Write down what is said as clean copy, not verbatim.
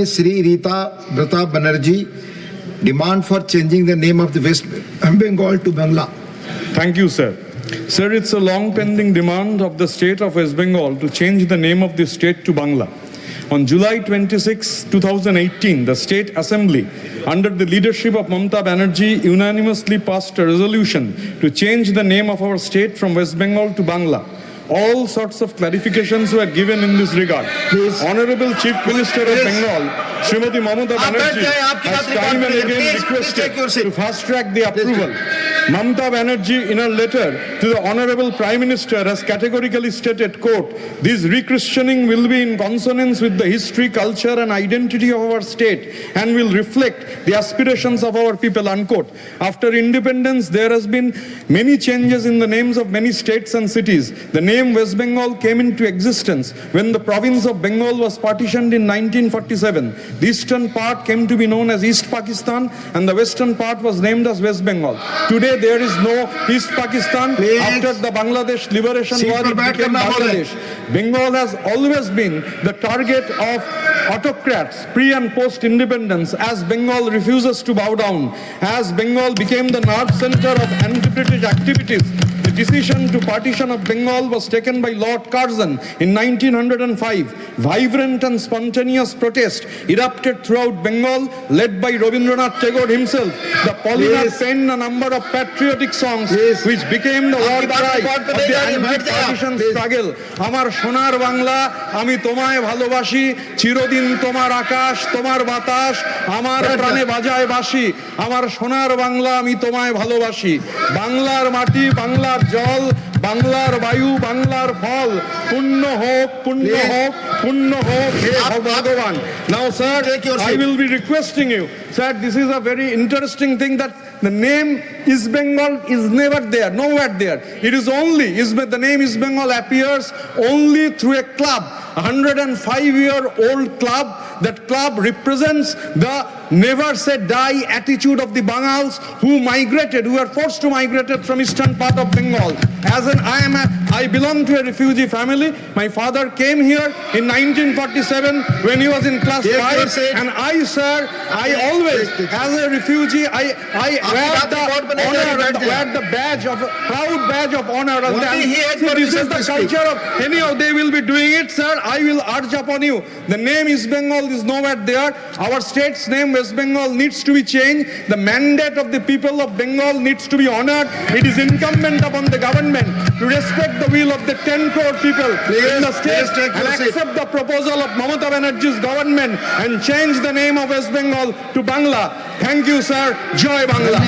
Sri Rita Pratap Banerjee demand for changing the name of the West Bengal to Bangla. Thank you, sir. Sir, it's a long-pending demand of the state of West Bengal to change the name of the state to Bangla. On July 26, 2018, the State Assembly, under the leadership of Mamata Banerjee, unanimously passed a resolution to change the name of our state from West Bengal to Bangla. All sorts of clarifications were given in this regard. Please. Honorable Chief Minister of Bengal, Srimati Mamata Banerjee, has time and again requested to fast-track the approval. Mamata Banerjee, in her letter to the Honorable Prime Minister, has categorically stated, quote, "This rechristening will be in consonance with the history, culture and identity of our state and will reflect the aspirations of our people," unquote. After independence, there has been many changes in the names of many states and cities. The name West Bengal came into existence when the province of Bengal was partitioned in 1947. The eastern part came to be known as East Pakistan and the western part was named as West Bengal. Today there is no East Pakistan. Please. After the Bangladesh liberation war, it became Bangladesh. Bengal has always been the target of autocrats pre and post independence, as Bengal refuses to bow down, as Bengal became the nerve center of anti-British activities. The decision to partition of Bengal was taken by Lord Curzon in 1905. Vibrant and spontaneous protest erupted throughout Bengal, led by Rabindranath Tagore himself. The Polymath penned a number of patriotic songs which became the war cry of the anti-partition struggle. Amar sonar Bangla, ami tomaye bhalobashi, chirodin tomar akash, tomar batash, amar prane bajaye bashi, amar sonar Bangla, ami tomaye bhalobashi. Banglar mati, Banglar জল, বাংলার বায়ু, বাংলার ফল, পূর্ণ হোক, পূর্ণ হোক, পূর্ণ হোক হে ভগবান. Now sir, I will be requesting you, sir, this is a very interesting thing that the name East Bengal is never there, nowhere there. It is only, the name East Bengal appears only through a club, a 105-year-old club. That club represents the never say die attitude of the Bangals who migrated, who were forced to migrate from eastern part of Bengal. I belong to a refugee family. My father came here in 1947 when he was in class 5, and I, sir, I always, as a refugee, I wear the honor, wear the badge of, proud badge of honor. See, this is the culture of, anyhow, they will be doing it, sir. I will urge upon you. The name East Bengal is nowhere there. Our state's name West Bengal needs to be changed. The mandate of the people of Bengal needs to be honored. It is incumbent upon the government to respect the will of the 10 crore people in the state and accept the proposal of Mamata Banerjee's government and change the name of West Bengal to Bangla. Thank you, sir. Joy Bangla.